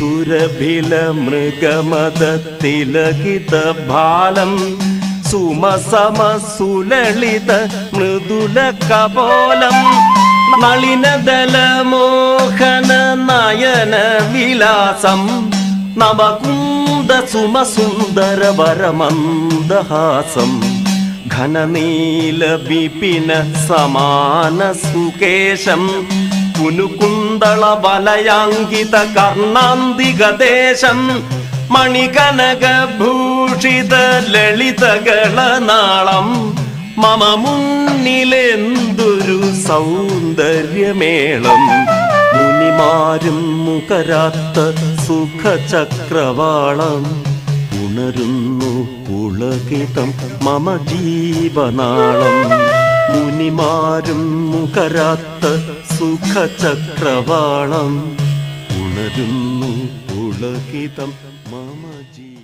സുരഭില മൃഗമത തിലകിത ബാലം സുമസമ സുലളിത മൃദുല കപോലം നളിനദല മോഹന നയന വിലാസം നവകുന്ദ സുമസുന്ദര വരമന്ദഹാസം ഘനനീല വിപിന സമാന സുകേശം കുനുകുന്തള വലയാങ്കിത കർണാന്തികദേശം മണികനകഭൂഷിത ലളിതകളനാളം മമ മുന്നിലെന്തൊരു സൗന്ദര്യമേളം മുനിമാരും മുഖരാത്ത സുഖചക്രവാളം ഉണരുന്നു പുളകിതം മമ ജീവനാളം മുനിമാരും മുഖരാത്ത സുഖചക്രവാളം ഉണരുന്നു പുളകിതം മമ ജീവ